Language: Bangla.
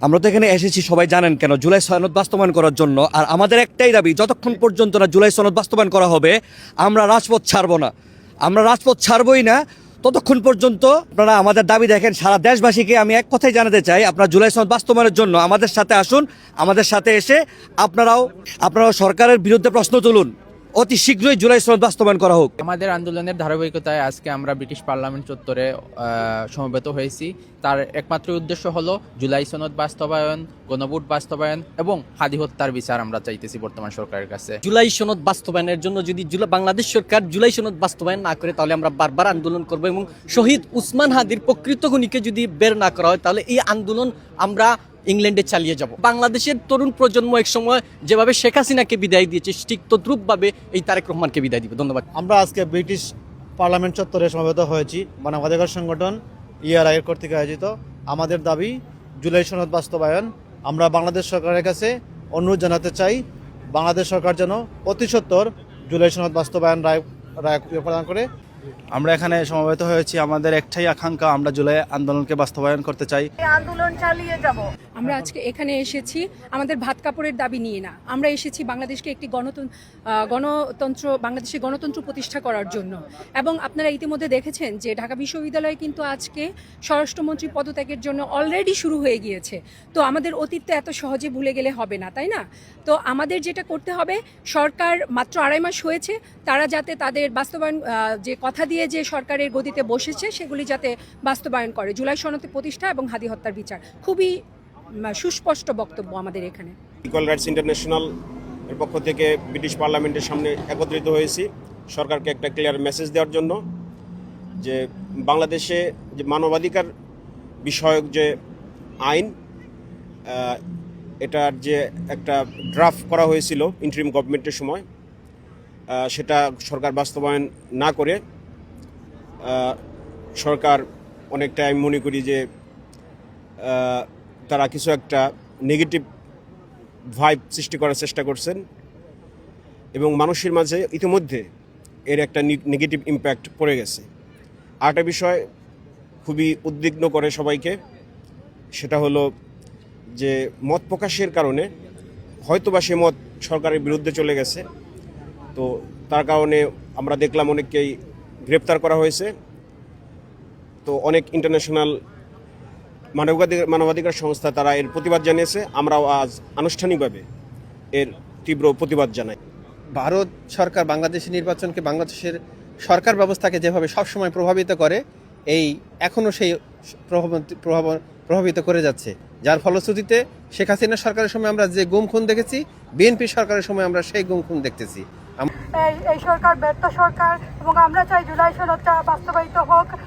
আমরা তো এখানে এসেছি সবাই জানেন কেন, জুলাই সনদ বাস্তবায়ন করার জন্য। আর আমাদের একটাই দাবি, যতক্ষণ পর্যন্ত না জুলাই সনদ বাস্তবায়ন করা হবে আমরা রাজপথ ছাড়বো না। আমরা রাজপথ ছাড়বই না ততক্ষণ পর্যন্ত। আপনারা আমাদের দাবি দেখেন, সারা দেশবাসীকে আমি এক কথাই জানাতে চাই, আপনারা জুলাই সনদ বাস্তবায়নের জন্য আমাদের সাথে আসুন। আমাদের সাথে এসে আপনারাও সরকারের বিরুদ্ধে প্রশ্ন তুলুন, অতি শীঘ্রই জুলাই সনদ বাস্তবায়ন করা হোক। আমাদের আন্দোলনের ধারাবাহিকতায় আজকে আমরা ব্রিটিশ পার্লামেন্ট চত্বরে সমবেত হয়েছি। তার একমাত্র উদ্দেশ্য হলো জুলাই সনদ বাস্তবায়ন, গণভোট বাস্তবায়ন এবং হাদি হত্যার বিচার আমরা চাইতেছি বর্তমান সরকারের কাছে। জুলাই সনদ বাস্তবায়নের জন্য যদি বাংলাদেশ সরকার জুলাই সনদ বাস্তবায়ন না করে, তাহলে আমরা বারবার আন্দোলন করব এবং শহীদ উসমান হাদির প্রকৃত খুনিকে যদি বের না করা হয়, তাহলে এই আন্দোলন আমরা ইংল্যান্ডে চালিয়ে যাব। বাংলাদেশের তরুণ প্রজন্ম এক সময় যেভাবে শেখ হাসিনাকে বিদায় দিয়েছে, ঠিক তদ্রুপভাবে এই তারেক রহমানকে বিদায় দিবে। ধন্যবাদ। আমরা আজকে ব্রিটিশ পার্লামেন্ট চত্বরে সমবেত হয়েছি মানবাধিকার সংগঠন ERI এর কর্তৃক আয়োজিত। আমাদের দাবি জুলাই সনদ বাস্তবায়ন। আমরা বাংলাদেশ সরকারের কাছে অনুরোধ জানাতে চাই, বাংলাদেশ সরকার যেন অতি সত্বর জুলাই সনদ বাস্তবায়ন রায় প্রদান করে। আমরা এখানে সমবেত হয়েছি, আমাদের একটাই আকাঙ্ক্ষা, আমরা জুলাই আন্দোলনকে বাস্তবায়ন করতে চাই। আন্দোলন চালিয়ে যাব। আমরা আজকে এখানে এসেছি আমাদের ভাত কাপড়ের দাবি নিয়ে না, আমরা এসেছি বাংলাদেশকে একটি বাংলাদেশে গণতন্ত্র প্রতিষ্ঠা করার জন্য। এবং আপনারা ইতিমধ্যে দেখেছেন যে ঢাকা বিশ্ববিদ্যালয় কিন্তু আজকে স্বরাষ্ট্রমন্ত্রী পদত্যাগের জন্য অলরেডি শুরু হয়ে গিয়েছে। তো আমাদের অতীতটা এত সহজে ভুলে গেলে হবে না, তাই না? তো আমাদের যেটা করতে হবে, সরকার মাত্র 2.5 মাস হয়েছে, তারা যাতে তাদের বাস্তবায়ন যে কথা দিয়ে যে সরকারের গদিতে বসেছে সেগুলি যাতে বাস্তবায়ন করে। জুলাই সনদে প্রতিষ্ঠা এবং হাদি হত্যার বিচার, খুবই সুস্পষ্ট বক্তব্য আমাদের এখানে। ইকুয়াল রাইটস ইন্টারন্যাশনাল এর পক্ষ থেকে ব্রিটিশ পার্লামেন্টের সামনে একত্রিত হয়েছি সরকারকে একটা ক্লিয়ার মেসেজ দেওয়ার জন্য যে বাংলাদেশে যে মানবাধিকার বিষয়ক যে আইন, এটার যে একটা ড্রাফট করা হয়েছিল ইন্টারিম গভর্নমেন্টের সময়, সেটা সরকার বাস্তবায়ন না করে সরকার অনেকটা, আমি মনে করি যে তারা কিছু একটা নেগেটিভ ভাইব সৃষ্টি করার চেষ্টা করছেন এবং মানুষের মাঝে ইতিমধ্যে এর একটা নেগেটিভ ইম্প্যাক্ট পড়ে গেছে। আরেকটা বিষয় খুবই উদ্বিগ্ন করে সবাইকে, সেটা হলো যে মত প্রকাশের কারণে হয়তোবা সে মত সরকারের বিরুদ্ধে চলে গেছে, তো তার কারণে আমরা দেখলাম অনেককেই গ্রেপ্তার করা হয়েছে। তো অনেক ইন্টারন্যাশনাল মানবাধিকার সংস্থা তারা এর প্রতিবাদ জানিয়েছে। আমরাও আজ আনুষ্ঠানিকভাবে এর তীব্র প্রতিবাদ জানাই। ভারত সরকার বাংলাদেশের নির্বাচনকে, বাংলাদেশের সরকার ব্যবস্থাকে যেভাবে সবসময় প্রভাবিত করে, এখনও সেই প্রভাবিত করে যাচ্ছে, যার ফলশ্রুতিতে শেখ হাসিনা সরকারের সময় আমরা যে গুম খুন দেখেছি, বিএনপি সরকারের সময় আমরা সেই গুম খুন দেখতেছি। এই সরকার ব্যর্থ সরকার এবং আমরা চাই জুলাই সনদটা বাস্তবায়িত হোক।